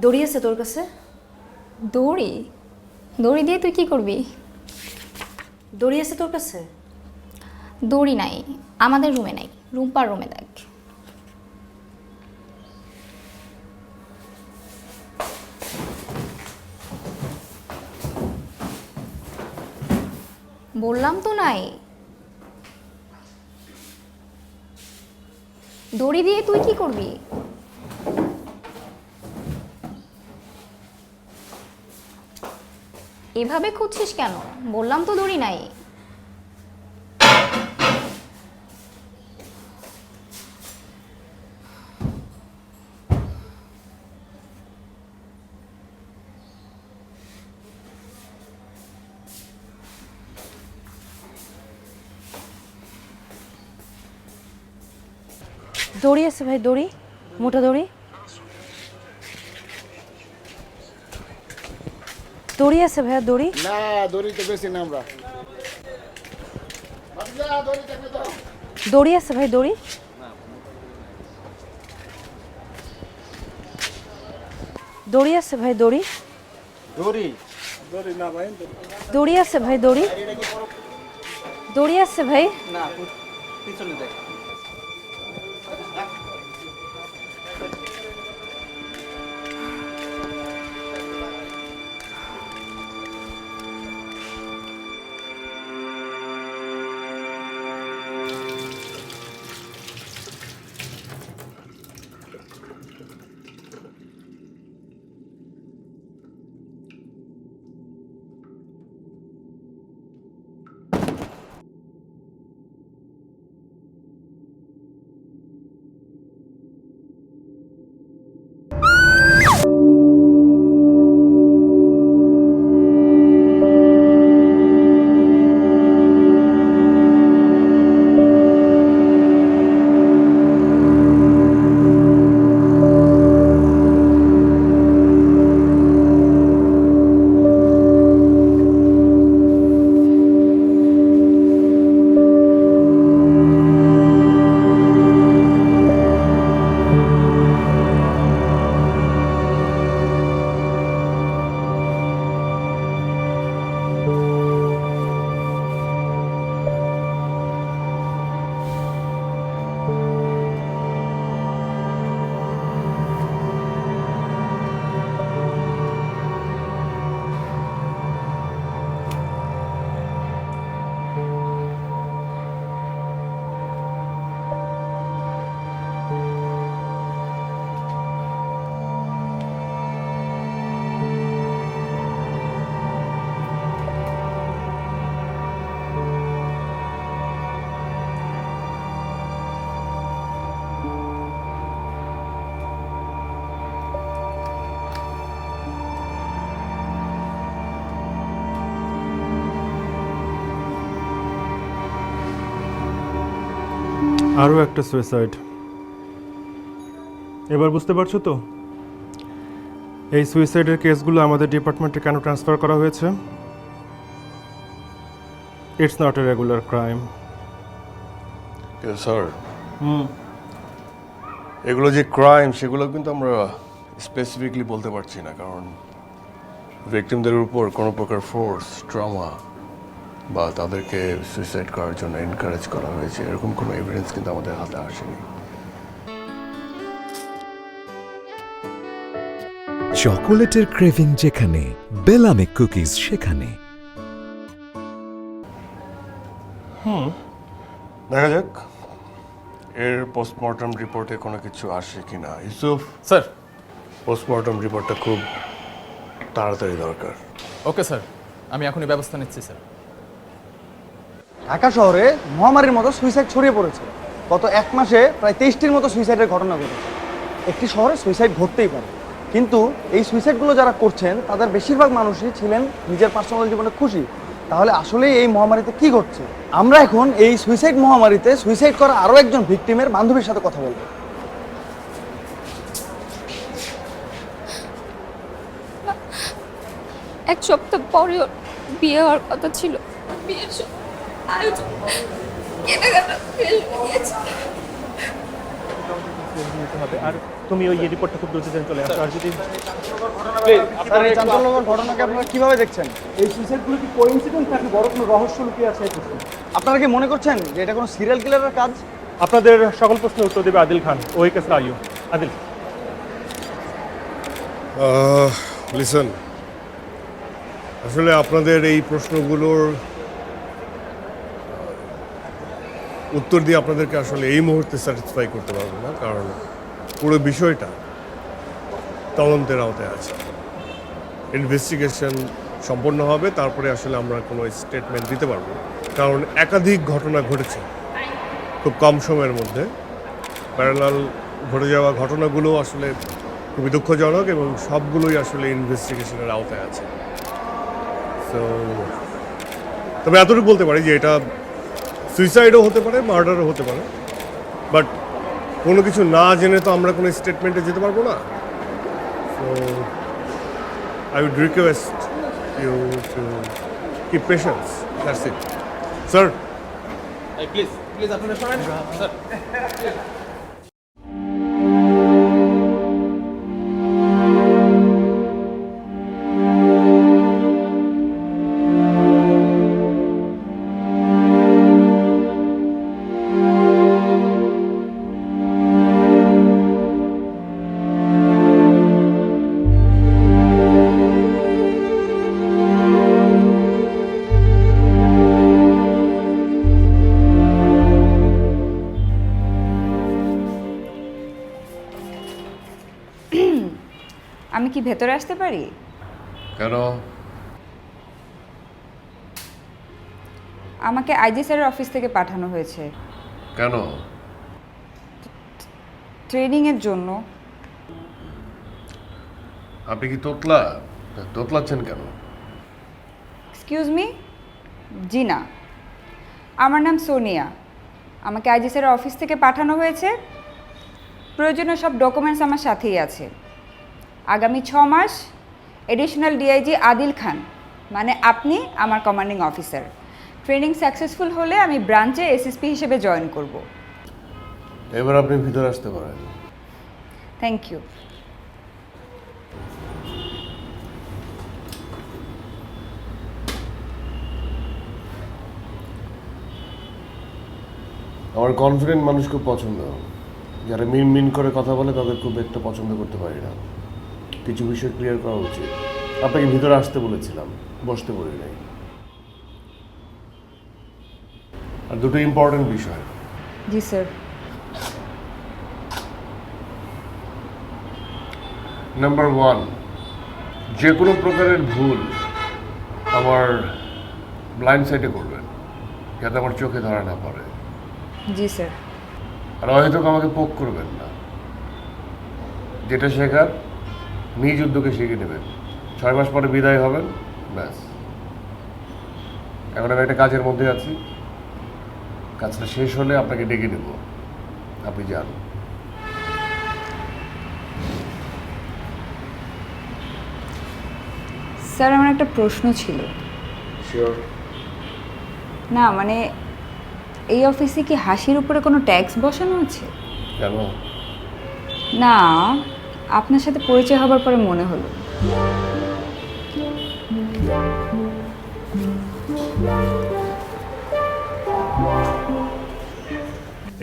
দড়ি আছে তোর কাছে? দড়ি? দড়ি দিয়ে তুই কি করবি? দড়ি আছে তোর কাছে? দড়ি নাই, আমাদের রুমে নাই, রুম্পার রুমে দেখ। বললাম তো নাই। দড়ি দিয়ে তুই কি করবি? এভাবে খুঁজছিস কেন? বললাম তো দড়ি নাই। দড়ি আছে ভাই, দড়ি, মোটা দড়ি। দড়ি আছে ভাইয়া, দড়ি। না দড়ি তো বেশি না আমরা। দড়ি আছে ভাই, দড়ি। দড়ি আছে ভাই, দড়ি। দড়ি দড়ি না ভাই, দড়ি আছে ভাই, দড়ি। দড়ি আছে ভাই। না পিছনে দেখ। আরও একটা সুইসাইড। এবার বুঝতে পারছো তো এই সুইসাইডের কেসগুলো আমাদের ডিপার্টমেন্টে কেন ট্রান্সফার করা হয়েছে? It's not a regular crime. Sir এগুলো যে ক্রাইম সেগুলো কিন্তু আমরা স্পেসিফিকলি বলতে পারছি না, কারণ ভিকটিমদের উপর কোনো প্রকার ফোর্স, ট্রমা বা তাদেরকে সুইসাইড করার জন্য এনকারেজ করা হয়েছে এরকম কোনো এভিডেন্স কিন্তু আমাদের হাতে আসেনি। চকোলেটের ক্রেভিং যেখানে, বেলামিক কুকিজ সেখানে। দেখা যাক এর পোস্টমর্টম রিপোর্টে কোনো কিছু আসে কিনা। ইউসুফ স্যার। পোস্টমর্টম রিপোর্টটা খুব তাড়াতাড়ি দরকার। ওকে স্যার, আমি এখনই ব্যবস্থা নিচ্ছি স্যার। ঢাকা শহরে মহামারীর মতো সুইসাইড ছড়িয়ে পড়েছে। গত এক মাসে প্রায় 23টির মতো সুইসাইডের ঘটনা ঘটেছে। একটি শহরে সুইসাইড ঘটতেই পারে, কিন্তু এই সুইসাইডগুলো যারা করছেন তাদের বেশিরভাগ মানুষই ছিলেন নিজের পার্সোনাল জীবনে খুশি। তাহলে আসলে এই মহামারীতে কি ঘটছে? আমরা এখন এই সুইসাইড মহামারীতে সুইসাইড করা আরও একজন ভিকটিমের বান্ধবীর সাথে কথা বলবো। এক সপ্তাহ পরে ওর বিয়ে হওয়ার কথা ছিল। বিয়ের আয়োজন কেনাকাটা ফেল হয়ে গিয়েছে। আর তুমি ওই রিপোর্টটা খুব দ্রুত চলে আসো। আর যদি স্যার এই চাঞ্চল্যকর ঘটনাকে আপনারা কিভাবে দেখছেন? এই সুইসাইডগুলো কি কোইন্সিডেন্স নাকি বড় কোনো রহস্য লুকিয়ে আছে? আপনারা কি মনে করছেন যে এটা কোনো সিরিয়াল কিলারের কাজ? আপনাদের সকল প্রশ্নের উত্তর দেবে আদিল খান, ওই কেসে আইও। আদিল, লিসন, আসলে আপনাদের এই প্রশ্নগুলোর উত্তর দিয়ে আপনাদেরকে আসলে এই মুহূর্তে স্যাটিসফাই করতে পারবো না, কারণ পুরো বিষয়টা তদন্তের আওতায় আছে। ইনভেস্টিগেশন সম্পন্ন হবে, তারপরে আসলে আমরা কোনো স্টেটমেন্ট দিতে পারবো, কারণ একাধিক ঘটনা ঘটেছে খুব কম সময়ের মধ্যে। প্যারালাল ঘটে যাওয়া ঘটনাগুলো আসলে খুবই দুঃখজনক এবং সবগুলোই আসলে ইনভেস্টিগেশনের আওতায় আছে। তো তবে এতটুকু বলতে পারি যে এটা সুইসাইডও হতে পারে, মার্ডারও হতে পারে, বাট কোনো কিছু না জেনে তো আমরা কোনো স্টেটমেন্টে যেতে পারবো না। So I would request you to keep patience, that's it. Sir, please please আপনারা শোনেন স্যার। আমি কি ভেতরে আসতে পারি? কেন? আমাকে আইজি স্যারের অফিস থেকে পাঠানো হয়েছে কেন? ট্রেনিংয়ের জন্য। আপনি কি তোতলাচ্ছেন কেন? Excuse me? জি না, আমার নাম সোনিয়া। আমাকে আইজি স্যারের অফিস থেকে পাঠানো হয়েছে। প্রয়োজনীয় সব ডকুমেন্টস আমার সাথেই আছে। আগামী 6 মাস এডিশনাল ডিআইজি আদিল খান, মানে আপনি আমার কমান্ডিং অফিসার। ট্রেনিং সাকসেসফুল হলে আমি ব্রাঞ্চে এসএসপি হিসেবে জয়েন করব। এবার আপনি ভিতরে আসতে পারেন। Thank you. আমার কনফিডেন্ট মানুষ খুব পছন্দ। যারা মিন করে কথা বলে তাদের খুব একটা পছন্দ করতে পারি না। কিছু বিষয় ক্লিয়ার করা উচিত। আপনাকে ভিতরে আসতে বলেছিলাম, বসতে বলি নাই। আর দুটো ইম্পর্টেন্ট বিষয়। জি স্যার। নাম্বার 1, যে কোনো প্রকারের ভুল আমার ব্লাইন্ড সাইডে করবেন, যাতে আমার চোখে ধরা না পড়ে। জি স্যার। আর হয়তো আমাকে পোক করবেন না। যেটা শেখার নিজ উদ্যোগে শিখে নেবেন। 6 মাস পরে বিদায় হবেন, ব্যাস। এখন আমি একটা কাজের মধ্যে আছি, কাজটা শেষ হলে আপনাকে ডেকে নেব, আপনি যান। স্যার, আমার একটা প্রশ্ন ছিল। শিওর? না মানে এই অফিসে কি হাসির উপরে কোনো ট্যাক্স বসানো আছে? কেন? না, আপনার সাথে পরিচয় হবার পরে মনে হলো।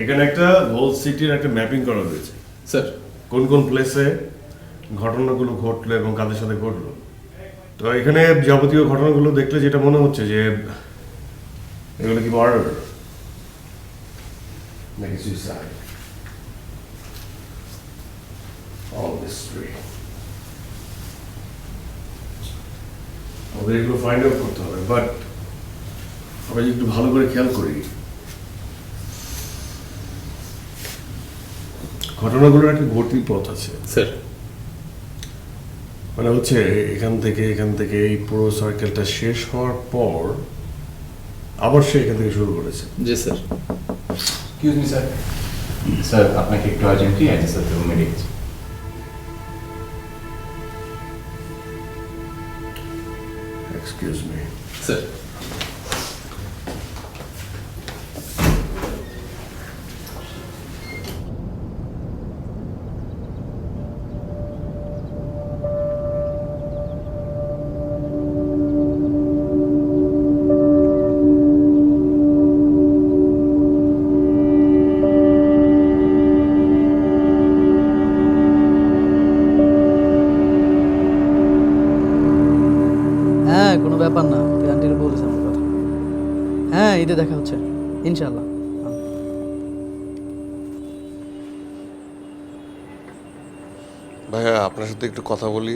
এখানে একটা হোল সিটির একটা ম্যাপিং করা হয়েছে স্যার। কোন কোন প্লেসে ঘটনাগুলো ঘটলো এবং কাদের সাথে ঘটলো। তো এখানে যাবতীয় ঘটনাগুলো দেখলে যেটা মনে হচ্ছে যে এগুলো কি মার্ডার নাকি সুইসাইড, অল মিস্ট্রি। আমাদের এগুলো ফাইন্ড আউট করতে হবে, বাট আমরা যদি একটু ভালো করে খেয়াল করি, ঘটনাগুলোর একটা গতির পথ আছে স্যার। মানে হচ্ছে এখান থেকে এই পুরো সার্কেলটা শেষ হওয়ার পর আবার সে এখান থেকে শুরু করেছে। জি sir. Excuse me sir. Sir আপনাকে একটু আর্জেন্টলি আইজি স্যার রুমে ডেকেছি। Excuse me sir. ঈদে দেখা হচ্ছে ইনশাআল্লাহ। ভাইয়া আপনার সাথে একটু কথা বলি।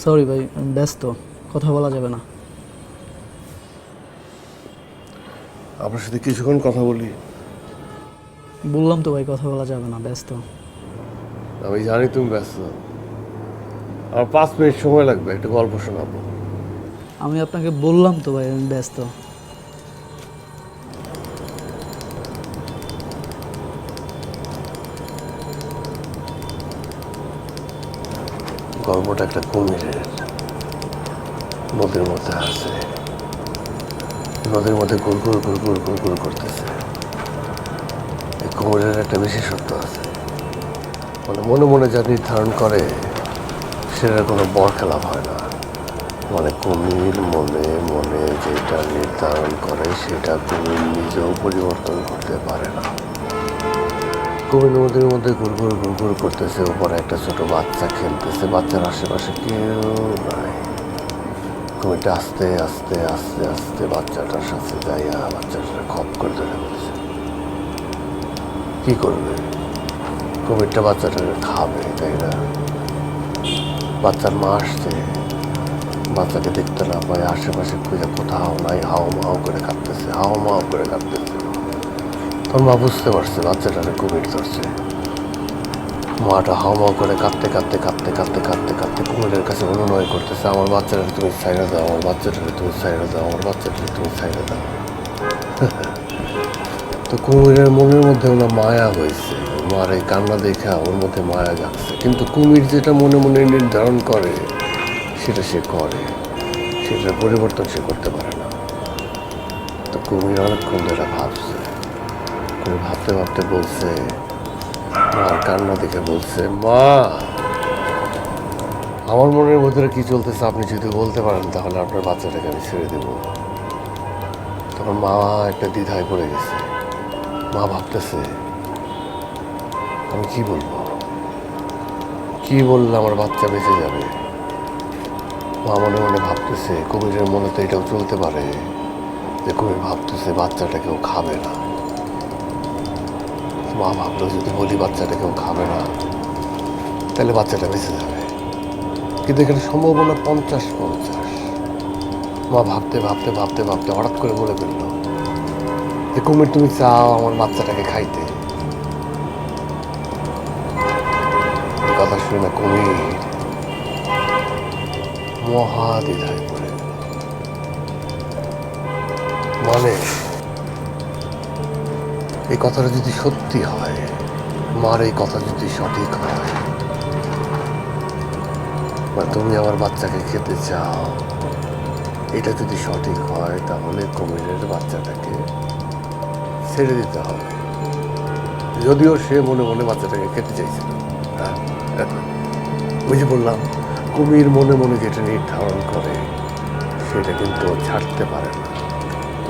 সরি ভাই, আমি ব্যস্ত, কথা বলা যাবে না। আপনার সাথে কিছুক্ষণ কথা বলি। বললাম তো ভাই, কথা বলা যাবে না, ব্যস্ত। আমি জানি তুমি ব্যস্ত, আমার 5 মিনিট সময় লাগবে, একটা গল্প শোনাবো। আমি আপনাকে বললাম তো ভাই, আমি ব্যস্ত। গল্পটা একটা কুমিরের। নদীর মধ্যে আছে, নদীর মধ্যে গুড়গুড় গুড়গুড় গুড়গুড় করতেছে। এই কুমিরের একটা বিশেষত্ব আছে, মানে মনে মনে যা নির্ধারণ করে সেটার কোনো বরখেলাপ হয় না। মানে কুমির মনে মনে যেটা নির্ধারণ করে সেটা কুমির নিজেও পরিবর্তন করতে পারে না। কুমির নদীর মধ্যে ঘুরঘুর ঘুরঘুর করতেছে, উপরে একটা ছোট বাচ্চা খেলতেছে, বাচ্চার আশেপাশে কেউ নাই। কুমিরটা আস্তে আস্তে আস্তে আস্তে বাচ্চাটার সাথে যাইয়া বাচ্চাটা খপ করে ধরে ফেলছে। কি করবে? কুমিরটা বাচ্চাটাকে খাবে, তাই না? বাচ্চার মা আসছে, বাচ্চাকে দেখতে না পায়, আশেপাশে খুঁজে কোথাও নাই, হাও মাও করে কাঁদতেছে, হাও মাও করে কাঁদতেছে। তখন মা বুঝতে পারছে বাচ্চাটাকে কুমির ধরছে। মাটা হাও মাও করে কাঁদতে কাঁদতে কাঁদতে কাঁদতে কাঁদতে কাঁদতে কুমিরের কাছে অনুনয় করতেছে, আমার বাচ্চাটাকে তুমি ছাইড়া দাও, আমার বাচ্চাটাকে তুমি ছাইড়া দাও, আমার বাচ্চাটাকে তুমি ছাইড়া দাও। তো কুমিরের মনের মধ্যে ওনার মায়া হয়েছে, মার এই কান্না দেখা ওর মধ্যে মায়া যাচ্ছে। কিন্তু কুমির যেটা মনে মনে নির্ধারণ করে সেটা সে করে, সেটার পরিবর্তন সে করতে পারে না। তো কুমির অনেকক্ষণ ধরে ভাবছে, কুমির ভাবতে ভাবতে বলছে, মার কান্না দেখে বলছে, মা আমার মনের মধ্যে কি চলতেছে আপনি যদি বলতে পারেন তাহলে আপনার বাচ্চাটাকে আমি ছেড়ে দেব। তখন মা একটা দ্বিধায় পড়ে গেছে। মা ভাবতেছে আমি কি বলবো, কি বললে আমার বাচ্চা বেঁচে যাবে। মা মনে মনে ভাবতেছে, কুমিরের মনে তো এটাও চলতে পারে যে কুমির ভাবতেছে বাচ্চাটা কেউ খাবে না। মা ভাবলো যদি বলি বাচ্চাটা কেউ খাবে না তাহলে বাচ্চাটা বেঁচে যাবে, কিন্তু এখানে সম্ভাবনা 50-50। মা ভাবতে ভাবতে ভাবতে ভাবতে হঠাৎ করে বলে ফেললো যে কুমির তুমি চাও আমার বাচ্চাটাকে খাইতে। এই কথা শুনে না কুমির মহা দ্বিধায় পড়ে গেল। মানে এই কথাটা যদি সত্যি হয়, মার এই কথা যদি সঠিক হয়, বা তুমি আমার বাচ্চাকে খেতে চাও, এটা যদি সঠিক হয় তাহলে কুমিরের বাচ্চাটাকে ছেড়ে দিতে হবে। যদিও সে মনে মনে বাচ্চাটাকে খেতে চাইছিল। ওই যে বললাম, কুমির মনে মনে যেটা নির্ধারণ করে সেটা কিন্তু ছাড়তে পারে না,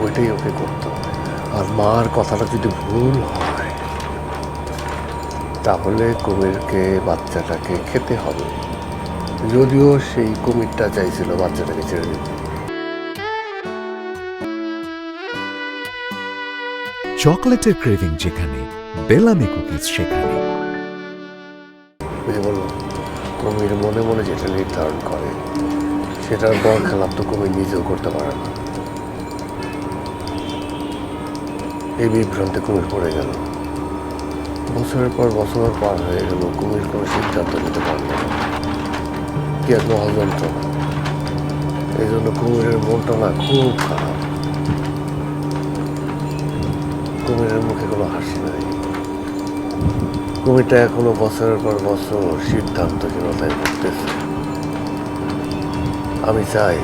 ওইটাই ওকে করতে হবে। আর মার কথাটা যদি ভুল হয় তাহলে কুমিরকে বাচ্চাটাকে খেতে হবে, যদিও সেই কুমিরটা চাইছিল বাচ্চাটাকে ছেড়ে দিতে। চকোলেটের ক্রেভিং যেখানে, বেলামি কুকিজ সেখানে। বুঝে বললাম, কুমির মনে মনে যেটা নির্ধারণ করে সেটার বরখেলাপ তো কুমির নিজেও করতে পারে না। এই বিভ্রান্তে কুমির পড়ে গেল। বছরের পর বছর পার হয়ে গেল, কুমির কোনো সিদ্ধান্ত নিতে পারল না। কি এক মহাযন্ত্রণা। এই জন্য কুমিরের মনটা না খুব খারাপ। কুমিরের মুখে কোনো হাসি নাই। কুমিরটা এখনো বছরের পর বছর সিদ্ধান্তহীনতায় ভুগতেছে। আমি চাই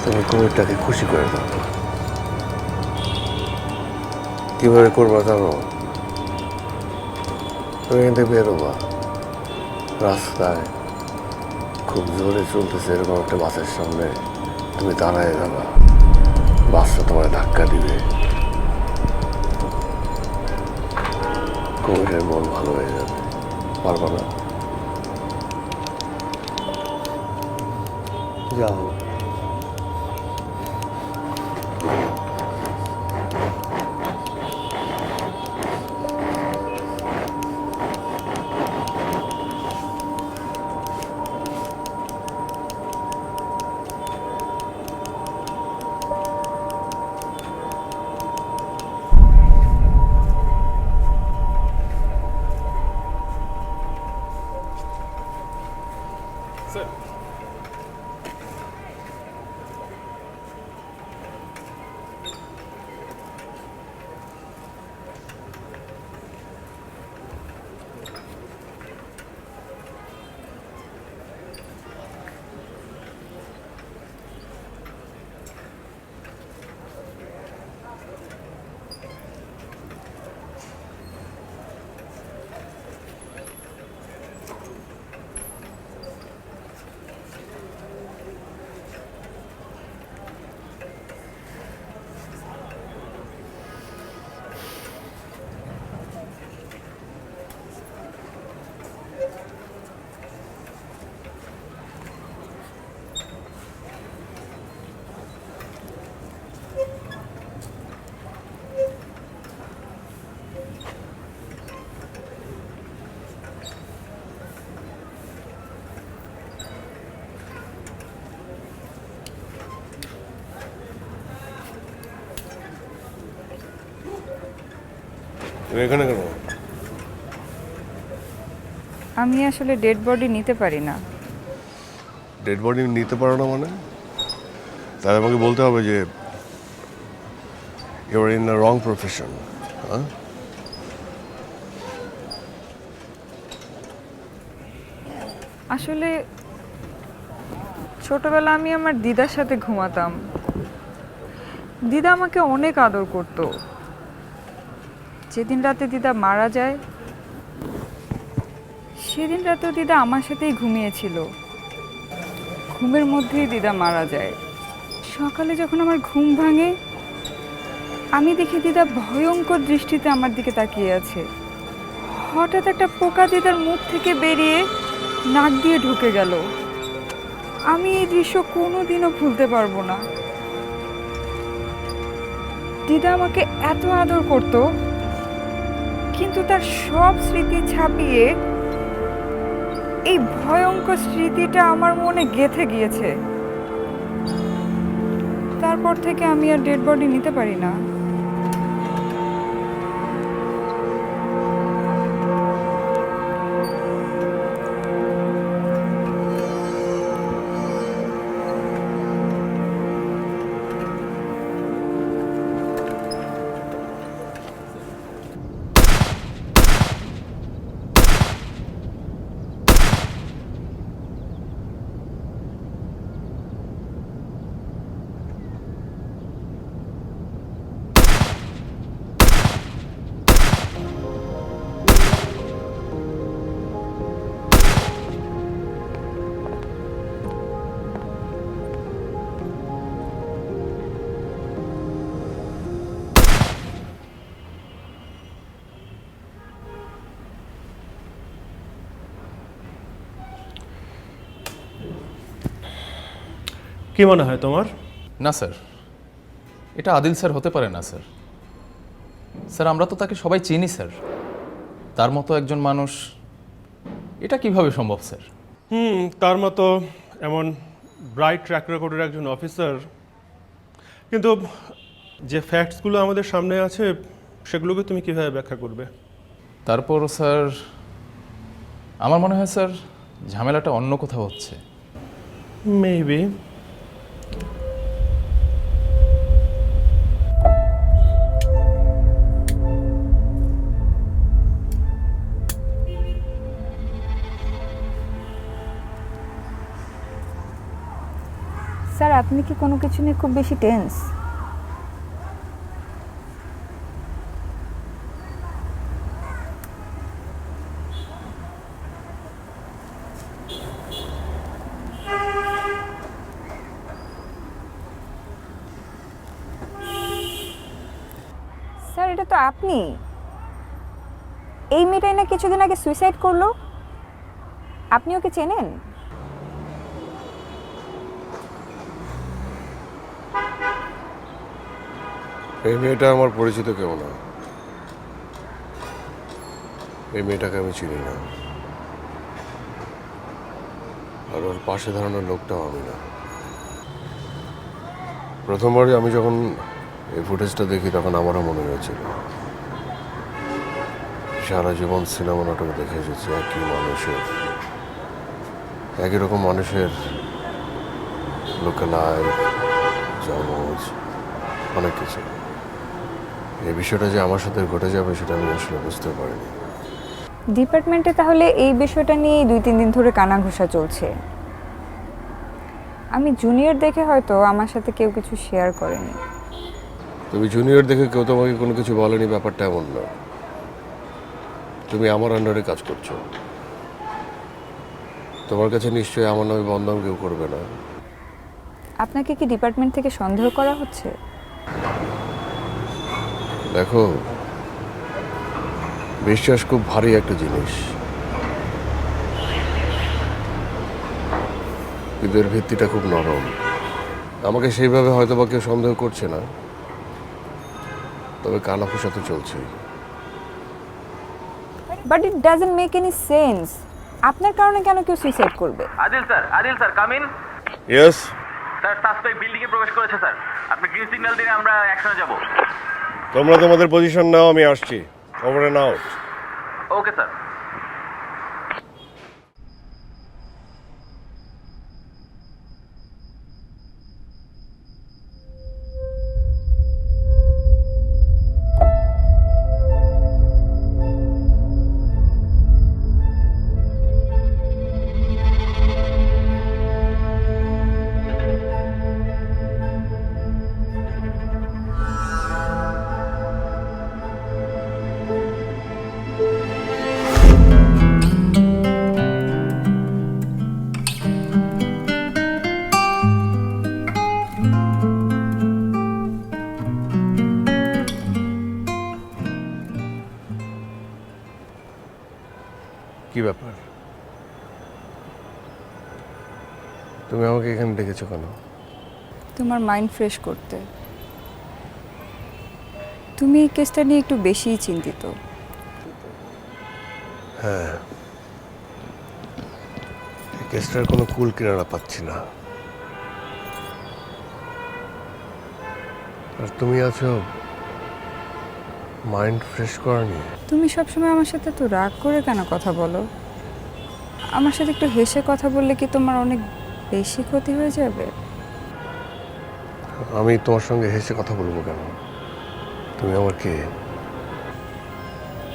তুমি কুমিরটাকে খুশি করে দাও। কিভাবে করবা জানো? তুমি এখান থেকে বেরোবা, রাস্তায় খুব জোরে চলতেছে এরকম একটা বাসের সামনে তুমি দাঁড়ায় যাবা, বাসটা তোমার ধাক্কা দিবে, কুমিরের মন ভালো হয়ে যাবে। পারবা না? যাও। স্যার তুমি এখানে কেন? আমি আসলে ডেড বডি নিতে পারি না। ডেড বডি নিতে পারো না মানে? তাহলে আমাকে বলতে হবে যে you are in the wrong profession. হ্যাঁ, আসলে ছোটবেলা আমি আমার দিদার সাথে ঘুমাতাম। দিদা আমাকে অনেক আদর করত। যেদিন রাতে দিদা মারা যায় সেদিন রাতেও দিদা আমার সাথেই ঘুমিয়েছিল। ঘুমের মধ্যেই দিদা মারা যায়। সকালে যখন আমার ঘুম ভাঙে আমি দেখি দিদা ভয়ঙ্কর দৃষ্টিতে আমার দিকে তাকিয়ে আছে। হঠাৎ একটা পোকা দিদার মুখ থেকে বেরিয়ে নাক দিয়ে ঢুকে গেল। আমি এই দৃশ্য কোনোদিনও ভুলতে পারবো না। দিদা আমাকে এত আদর করত, কিন্তু তার সব স্মৃতি ছাপিয়ে এই ভয়ঙ্কর স্মৃতিটা আমার মনে গেঁথে গিয়েছে। তারপর থেকে আমি আর ডেড বডি নিতে পারি না। কি মনে হয় তোমার? না স্যার, এটা আদিল স্যার হতে পারে না স্যার। স্যার আমরা তো তাকে সবাই চিনি স্যার। তার মতো একজন মানুষ, এটা কিভাবে সম্ভব স্যার? তার মতো এমন ব্রাইট ট্র্যাক রেকর্ডের একজন অফিসার, কিন্তু যে ফ্যাক্টসগুলো আমাদের সামনে আছে সেগুলোকে তুমি কিভাবে ব্যাখ্যা করবে? তারপর স্যার আমার মনে হয় স্যার ঝামেলাটা অন্য কোথাও হচ্ছে। মেবি। স্যার আপনি কি কোনো কিছু নিয়ে খুব বেশি টেন্স? স্যার এটা তো আপনি। এই মেয়েটাই না কিছুদিন আগে সুইসাইড করলো। আপনি ওকে চেনেন? এই মেয়েটা আমার পরিচিত কেউ না। এই মেয়েটাকে আমি চিনি না, আর ওর পাশে দাঁড়ানোর লোকটাও আমি না। প্রথমবারই আমি যখন এই ফুটেজটা দেখি তখন আমারও মনে হয়েছিল সারা জীবন সিনেমা নাটক দেখে এসেছি একই মানুষের একই রকম মানুষের লোকালয়, জমজ, অনেক কিছু। এই বিষয়টা যে আমার সাথে ঘটে যাবে সেটা আমি আসলে বুঝতে পারিনি। ডিপার্টমেন্টে তাহলে এই বিষয়টা নিয়ে 2-3 দিন ধরে কানাঘুষা চলছে। আমি জুনিয়র দেখে হয়তো আমার সাথে কেউ কিছু শেয়ার করেনি। তুমি জুনিয়র দেখে কেউ তোমাকে কোনো কিছু বলেনি, ব্যাপারটা এমন না। তুমি আমার আন্ডারে কাজ করছো, তোমার কাছে নিশ্চয়ই আমার নামে বদনাম কেউ করবে না। আপনাকে কি ডিপার্টমেন্ট থেকে সন্দেহ করা হচ্ছে? দেখো, বিশ্বাস খুব ভারী একটা জিনিস, ঈদের ভিত্তিটা খুব নরম। আমাকে সেইভাবে হয়তো বা কেউ সন্দেহ করছে না, তবে কানাফুসা তো চলছেই। But it doesn't make any sense. আপনার কারণে কেন কেউ সুইসাইড করবে? Adil sir come in. Yes sir, suspect building এ প্রবেশ করেছে স্যার। আপনি গ্রিন সিগন্যাল দিলে আমরা অ্যাকশনে যাব। তোমরা তোমাদের পজিশন নাও, আমি আসছি। Over and out. Okay sir. কি ব্যাপার, তুমি আমাকে এখানে ডেকেছো কেন? তোমার মাইন্ড ফ্রেশ করতে। তুমি এই কেসটা নিয়ে একটু বেশিই চিন্তিত। হ্যাঁ, এই কেসটার কোনো কুল কিনারা পাচ্ছি না। আর তুমি আছো মাইন্ড ফ্রেশ করা নিয়ে। তুমি সবসময় আমার সাথে তো রাগ করে কেন কথা বলো? আমার সাথে একটু হেসে কথা বললে কি তোমার অনেক বেশি ক্ষতি হয়ে যাবে? আমি তোমার সঙ্গে হেসে কথা বলবো কেন? তুমি আমার কে?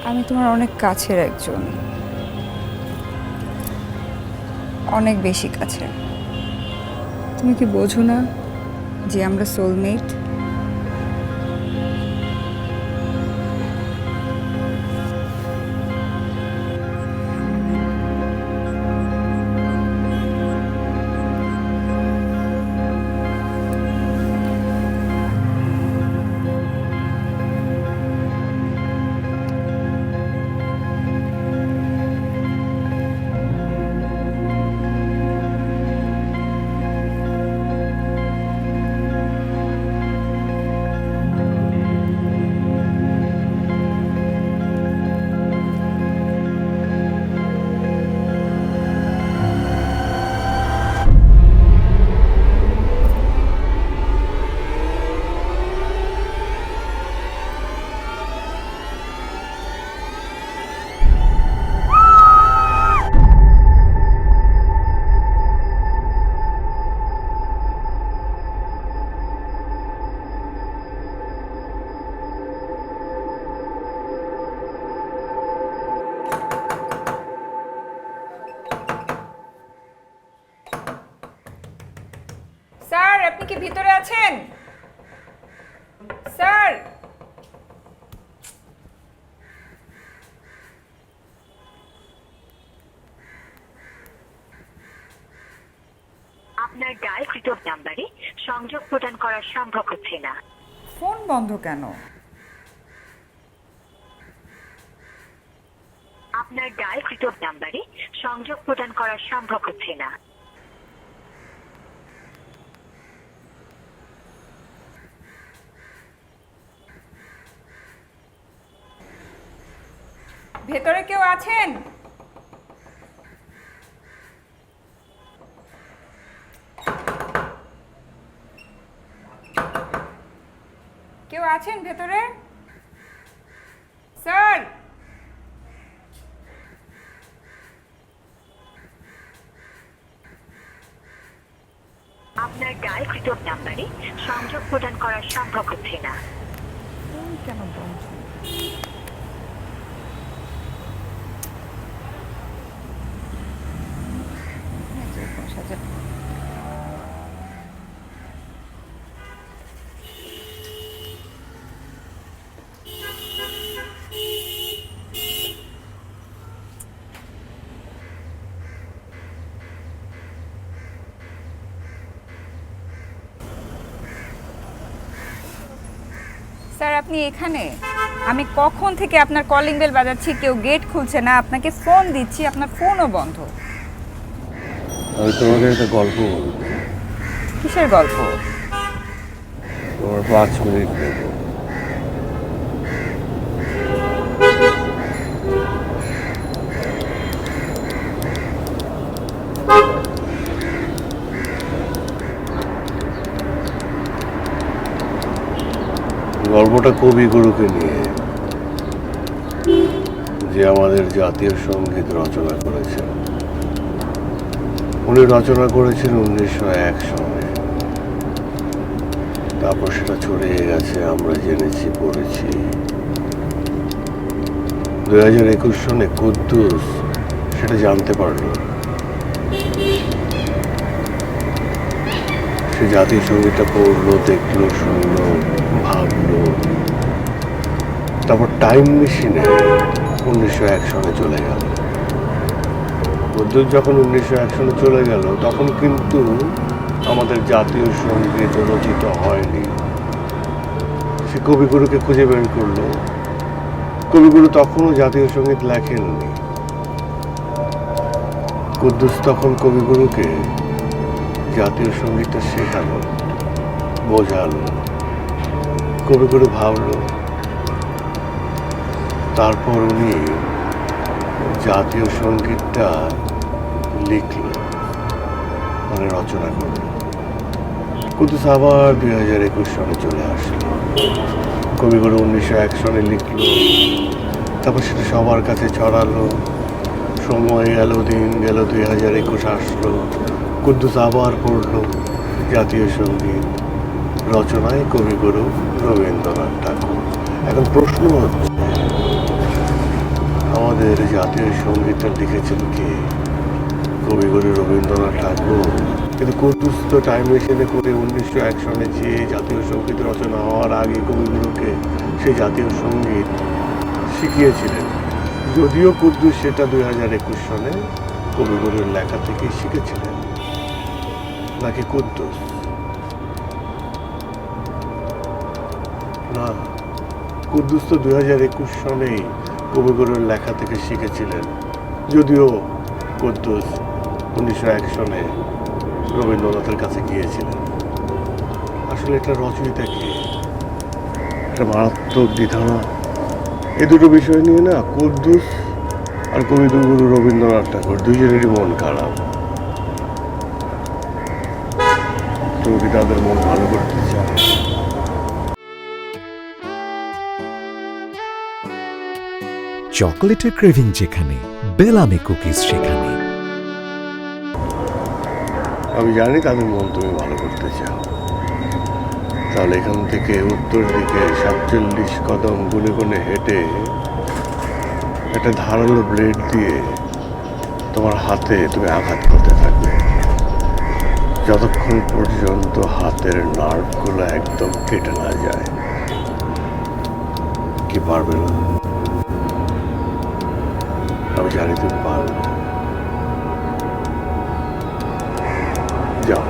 আমি তোমার অনেক কাছের একজন, অনেক বেশি কাছের। তুমি কি বোঝো না যে আমরা সোলমেট? স্যার, আপনি কি ভিতরে আছেন? স্যার, আপনার ডায়ালকৃত নাম্বারে সংযোগ প্রদান করা সম্ভব হচ্ছে না। ফোন বন্ধ কেন? আপনার ডায়ালকৃত নাম্বারে সংযোগ প্রদান করা সম্ভব হচ্ছে না। ভেতরে কেউ আছেন? কেউ আছেন ভেতরে? স্যার, আপনার ডায়ালকৃত নাম্বারে সংযোগ প্রদান করা সম্ভব হচ্ছে না। কেন বন্ধ? স্যার আপনি এখানে? আমি কখন থেকে আপনার কলিং বেল বাজাচ্ছি, কেউ গেট খুলছে না, আপনাকে ফোন দিচ্ছি, আপনার ফোনও বন্ধ। আমি তোমাকে একটা গল্প বলবো। কিসের গল্প? তোমার 5 মিনিট দেবো। গল্পটা কবিগুরুকে নিয়ে, যে আমাদের জাতীয় সঙ্গীত রচনা করেছেন। উনি রচনা করেছেন 1901 সনে। তারপর সেটা ছড়িয়ে গেছে, আমরা জেনেছি, পড়েছি। 2021 সনে কুদ্দুস সেটা জানতে পারলো। সে জাতীয় সঙ্গীতটা পড়লো, দেখলো, শুনলো, ভাবলো। তারপর টাইম মেশিনে 1901 সনে চলে গেল। কুদ্দুস যখন 1901 সনে চলে গেল, তখন কিন্তু আমাদের জাতীয় সঙ্গীত রচিত হয়নি। সে কবিগুরুকে খুঁজে বের করলো। কবিগুরু তখনও জাতীয় সঙ্গীত লেখেননি। কুদ্দুস তখন কবিগুরুকে জাতীয় সঙ্গীতটা শেখালো, বোঝালো। কবিগুরু ভাবলো। তারপর উনি জাতীয় সঙ্গীতটা লিখল, মানে রচনা করল। কুদ্দুস আবার 2021 সনে চলে আসলো। কবিগুরু 1901 সনে লিখল, তারপর সেটা সবার কাছে ছড়ালো। সময় গেল, দিন গেল, 2021 আসলো। কুদ্দুস আবার পড়ল জাতীয় সঙ্গীত, রচনায় কবিগুরু রবীন্দ্রনাথ ঠাকুর। এখন প্রশ্ন হচ্ছে, আমাদের জাতীয় সঙ্গীতটা লিখেছেন কে? কবিগুরু রবীন্দ্রনাথ ঠাকুর। কিন্তু কুদ্দুস তো টাইম মেশিনে করে 1901 সনে যে জাতীয় সঙ্গীত রচনা হওয়ার আগে কবিগুরুকে সেই জাতীয় সঙ্গীত শিখিয়েছিলেন। যদিও কুদ্দুস সেটা 2021 সনে কবিগুরুর লেখা থেকেই শিখেছিলেন। নাকি কুদ্দুস? না, কুদ্দুস তো 2021 সনেই কবিগুরুর লেখা থেকে শিখেছিলেন। যদিও কুদ্দুস 1901 সনে রবীন্দ্রনাথের কাছে গিয়েছিলেন। আসলে এটা রচয়িতা কে? একটা মারাত্মক দ্বিধা না? এই দুটো বিষয় নিয়ে না কুদ্দুস আর কবিগুরু রবীন্দ্রনাথ ঠাকুর দুজনেরই মন খারাপ। তুমি কি তাদের মন ভালো করতে চাও? চকলেটের ক্রেভিং যেখানে, বেলামি কুকিজ সেখানে। আমি জানি তাদের মন তুমি ভালো করতে চাও। তাহলে এখান থেকে উত্তর দিকে 47 কদম গুনে গুনে হেঁটে একটা ধারালো ব্লেড দিয়ে তোমার হাতে তুমি আঘাত করতে থাকবে, যতক্ষণ পর্যন্ত হাতের নার্ভগুলো একদম কেটে না যায়। কি পারবে না? আমি জানি তুমি পারবে। যাও।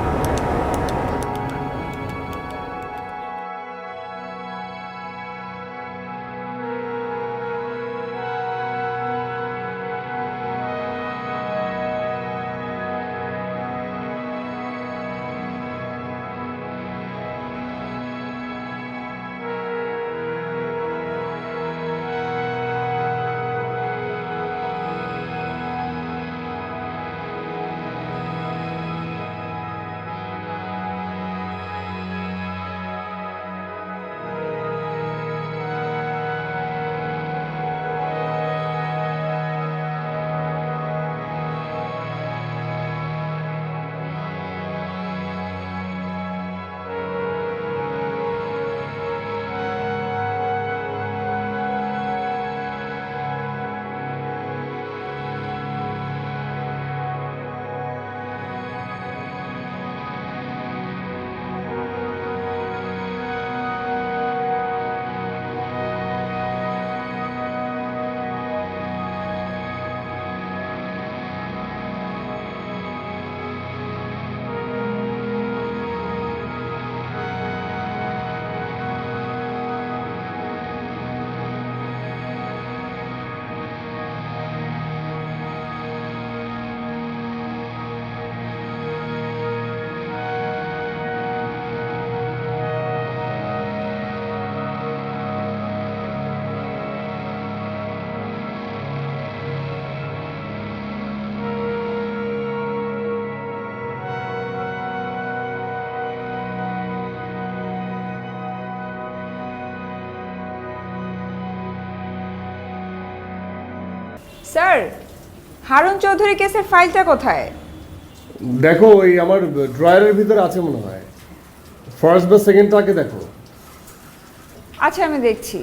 স্যার, হারুন চৌধুরী কেসের ফাইলটা কোথায়? দেখো ওই আমার ড্রয়ারের ভিতরে আছে মনে হয়, ফার্স্ট বা সেকেন্ডটাকে দেখো। আচ্ছা, আমি দেখছি।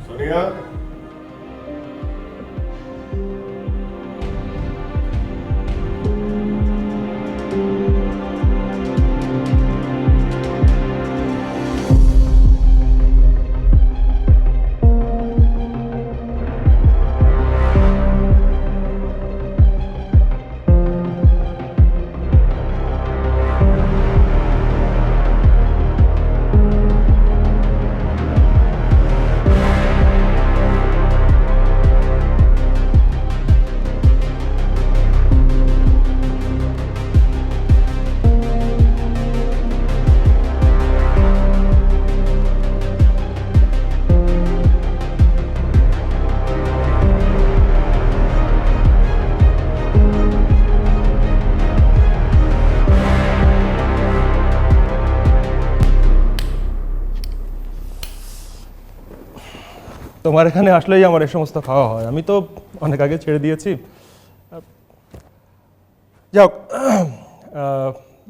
সোনিয়া, তোমার এখানে আসলেই আমার এই সমস্ত খাওয়া হয়, আমি তো অনেক আগে ছেড়ে দিয়েছি। যাক,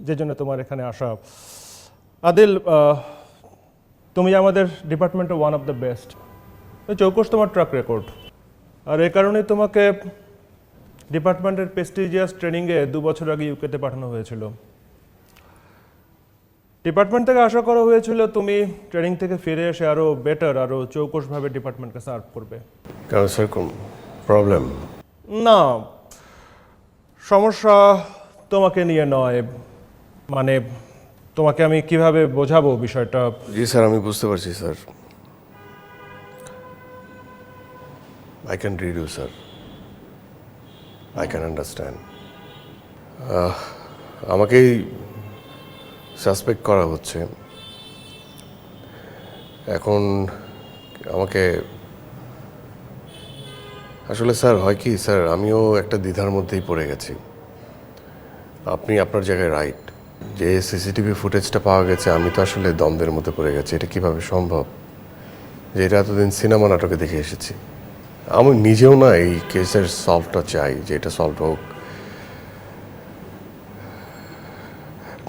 যে জন্য তোমার এখানে আসা। আদিল, তুমি আমাদের ডিপার্টমেন্টে ওয়ান অফ দ্য বেস্ট। চৌকস তোমার ট্র্যাক রেকর্ড, আর এ কারণেই তোমাকে ডিপার্টমেন্টের প্রেস্টিজিয়াস ট্রেনিংয়ে 2 বছর আগে ইউকেতে পাঠানো হয়েছিল। ডিপার্টমেন্ট থেকে আশা করা হয়েছিল তুমি ট্রেনিং থেকে ফিরে এসে আরও বেটার, আরও চৌকসভাবে ডিপার্টমেন্টকে সার্ভ করবে। কারণ স্যার কোন প্রবলেম? না, সমস্যা তোমাকে নিয়ে নয়, মানে তোমাকে আমি কিভাবে বোঝাবো বিষয়টা। জি স্যার, আমি বুঝতে পারছি sir. I can read you, sir. I can understand. আমাকেই সাসপেক্ট করা হচ্ছে এখন। আমাকে আসলে স্যার হয় কি স্যার, আমিও একটা দ্বিধার মধ্যেই পড়ে গেছি। আপনি আপনার জায়গায় রাইট, যে সিসিটিভি ফুটেজটা পাওয়া গেছে, আমি তো আসলে দ্বন্দ্বের মধ্যে পড়ে গেছি। এটা কিভাবে সম্ভব যে এটা এতদিন সিনেমা নাটকে দেখে এসেছি? আমি নিজেও না এই কেসের সলভটা চাই, যে এটা সলভ হোক।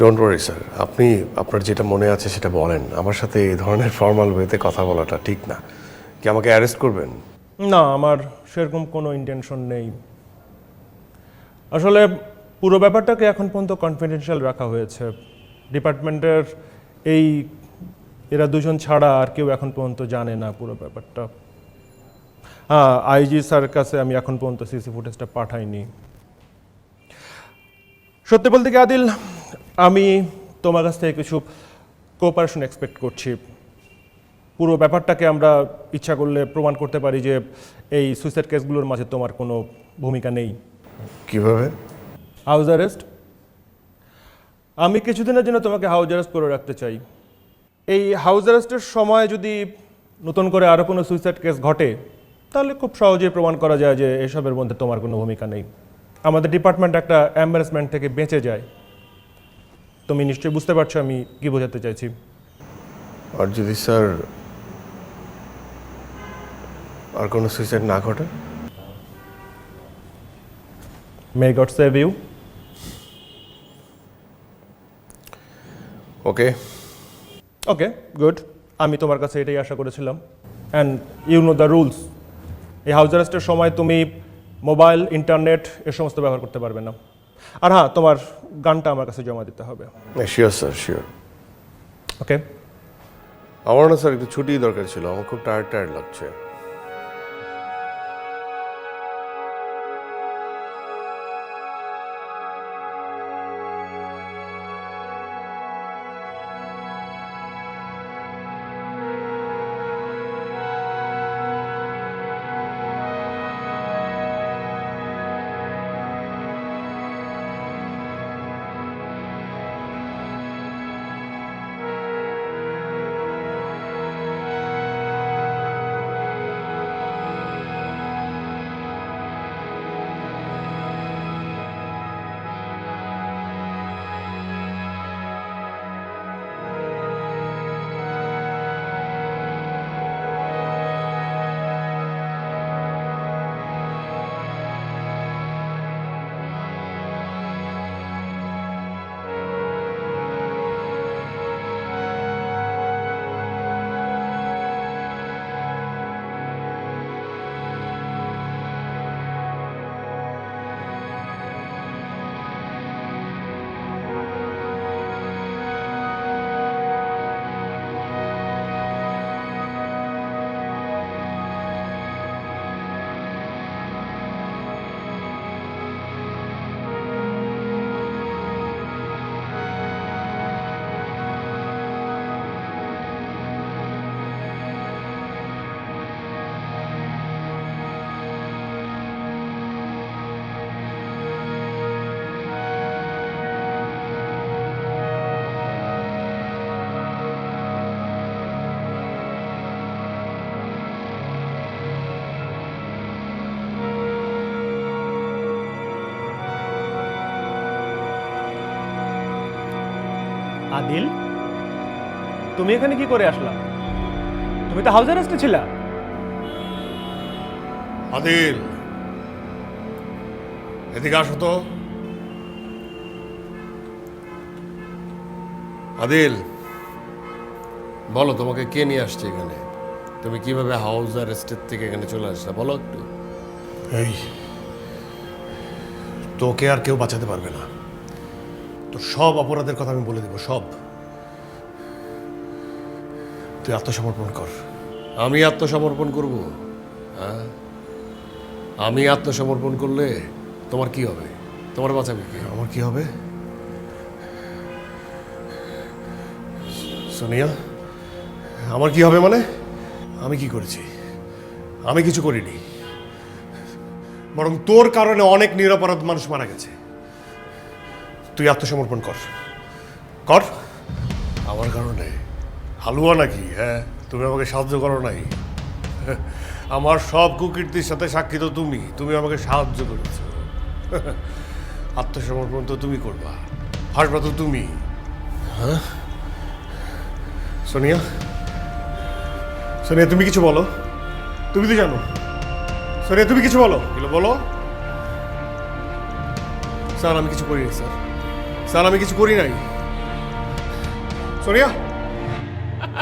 ডোন্ট ওয়ারি স্যার, আপনি আপনার যেটা মনে আছে সেটা বলেন। আমার সাথে এই ধরনের ফর্মাল ওয়েতে কথা বলাটা ঠিক না। কি আমাকে অ্যারেস্ট করবেন? না, আমার সেরকম কোনো ইন্টেনশন নেই। আসলে পুরো ব্যাপারটাকে এখন পর্যন্ত কনফিডেন্সিয়াল রাখা হয়েছে। ডিপার্টমেন্টের এরা দুজন ছাড়া আর কেউ এখন পর্যন্ত জানে না পুরো ব্যাপারটা। হ্যাঁ, আইজি স্যারের কাছে আমি এখন পর্যন্ত সিসি ফুটেজটা পাঠাইনি। সত্যি বলতে কি আদিল, আমি তোমার কাছ থেকে কিছু কোঅপারেশন এক্সপেক্ট করছি। পুরো ব্যাপারটাকে আমরা ইচ্ছা করলে প্রমাণ করতে পারি যে এই সুইসাইড কেসগুলোর মাঝে তোমার কোনো ভূমিকা নেই। কিভাবে? House arrest. আমি কিছুদিনের জন্য তোমাকে হাউস অ্যারেস্ট করে রাখতে চাই। এই হাউস অ্যারেস্টের সময় যদি নতুন করে আরও কোনো সুইসাইড কেস ঘটে, তাহলে খুব সহজেই প্রমাণ করা যায় যে এসবের মধ্যে তোমার কোনো ভূমিকা নেই। আমাদের ডিপার্টমেন্ট একটা এম্বারেসমেন্ট থেকে বেঁচে যায়। তুমি নিশ্চয়ই বুঝতে পারছো আমি কি বোঝাতে চাইছি। আর যদি স্যার আর কোনো সুইসাইড না ঘটে? May God save you. Okay okay, good. আমি তোমার কাছে এটাই আশা করেছিলাম। And you know the rules. এই হাউস অ্যারেস্টের সময় তুমি মোবাইল, ইন্টারনেট এ সমস্ত ব্যবহার করতে পারবে না। আর হ্যাঁ, তোমার গানটা আমার কাছে জমা দিতে হবে। Sure sir, sure. ওকে। আমার না স্যার একটু ছুটি দরকার ছিল, আমার খুব টায়ার্ড লাগছে। আদিল, তুমি এখানে কি করে আসলা? তুমি তো হাউস অ্যারেস্টে ছিলা। আদিল, এদিকে আসো তো। আদিল, বলো তোমাকে কে নিয়ে আসছে এখানে? তুমি কিভাবে হাউস অ্যারেস্টের থেকে এখানে চলে আসলে বলো একটু। এই, তোকে আর কেউ বাঁচাতে পারবে না। তো সব অপরাধের কথা আমি বলে দেব, সব। তুই আত্মসমর্পণ কর। আমি আত্মসমর্পণ করব? হ্যাঁ, আমি আত্মসমর্পণ করলে তোমার কি হবে? তোমার বাঁচাবে কি? আমার কি হবে? সোনিয়া, আমার কি হবে মানে? আমি কি করেছি? আমি কিছু করিনি, বরং তোর কারণে অনেক নিরপরাধ মানুষ মারা গেছে। তুই আত্মসমর্পণ কর, কর। আমার কারণে? হালুয়া নাকি? হ্যাঁ, তুমি আমাকে সাহায্য করো নাই। আমার সব কুকীর্তির সাথে সাক্ষী তো তুমি। তুমি আমাকে সাহায্য করেছ। আত্মসমর্পণ তো তুমি করবা, হাসবা তো তুমি। হ্যাঁ সোনিয়া, সোনিয়া তুমি কিছু বলো। তুমি তো জানো। সোনিয়া তুমি কিছু বলো। এগুলো বলো। স্যার আমি কিছু করিনি স্যার। স্যার আমি কিছু করি নাই। সোনিয়া,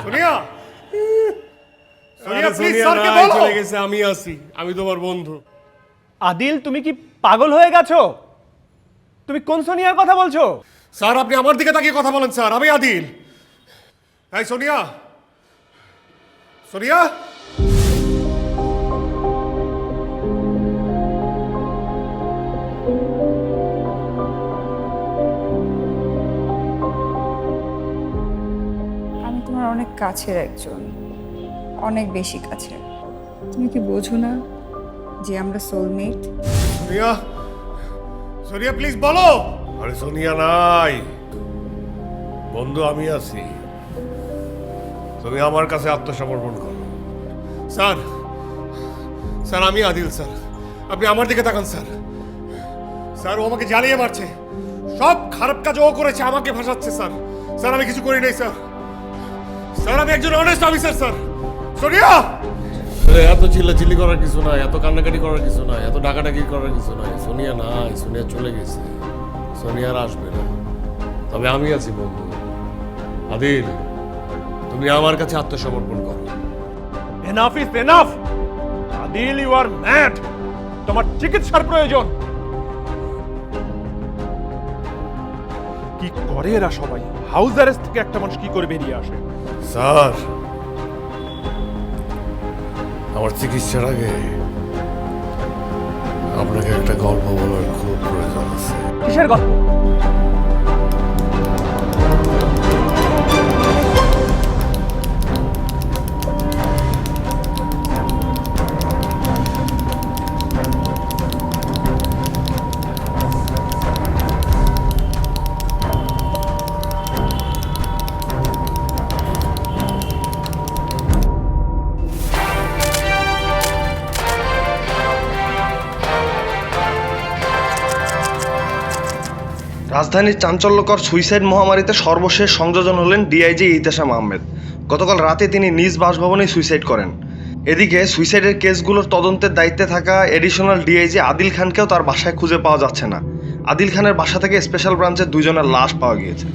সোনিয়া, সোনিয়া প্লিজ স্যারকে বলো। চলে গেছে, আমি আছি, আমি তোমার বন্ধু। আদিল, তুমি কি পাগল হয়ে গেছো? তুমি কোন সোনিয়ার কথা বলছো? স্যার আপনি আমার দিকে তাকিয়ে কথা বলেন স্যার। আমি আদিল। এই সোনিয়া, সোনিয়া, আমি তোমার অনেক কাছের একজন, অনেক বেশি কাছের। তুমি কি বোঝো না যে আমরা সোলমেট? সোনিয়া, সোনিয়া প্লিজ বলো। আরে সোনিয়া নাই, বন্ধু আমি আছি। তুমি আমার কাছে আত্মসমর্পণ করো। স্যার, স্যার আমি আদিল স্যার, আপনি আমার দিকে তাকান স্যার। স্যার ও আমাকে জ্বালিয়ে মারছে, সব খারাপ কাজ ও করেছে, আমাকে ভাসাচ্ছে স্যার। স্যার আমি কিছু করি নাই স্যার। স্যার আমি একজন অনেস্ট অফিসার স্যার। সোনিয়া, এত চিল্লাচিল্লি করার কিছু নাই, এত কান্নাকাটি করার কিছু নাই, এত ডাকাডাকি করার কিছু নাই। সোনিয়া নাই, সোনিয়া চলে গেছে, সোনিয়া আর আসবে না। তবে আমি আছি বন্ধু। আদিল, তুমি আমার কাছে আত্মসমর্পণ করো। Enough is enough. Adil, you are mad. তোমার চিকিৎসার প্রয়োজন। কি করে এরা সবাই? হাউস অ্যারেস্ট থেকে একটা মানুষ কি করে বেরিয়ে আসে? স্যার, আমার চিকিৎসার আগে আপনাকে একটা গল্প বলার খুব প্রয়োজন আছে। কিসের গল্প? রাজধানীর চাঞ্চল্যকর সুইসাইড মহামারীতে সর্বশেষ সংযোজন হলেন ডিআইজি ইহতেশাম আহমেদ। গতকাল রাতে তিনি নিজ বাসভবনেই সুইসাইড করেন। এদিকে সুইসাইডের কেসগুলোর তদন্তের দায়িত্বে থাকা এডিশনাল ডিআইজি আদিল খানকেও তার বাসায় খুঁজে পাওয়া যাচ্ছে না। আদিল খানের বাসা থেকে স্পেশাল ব্রাঞ্চের 2 জনের লাশ পাওয়া গিয়েছে।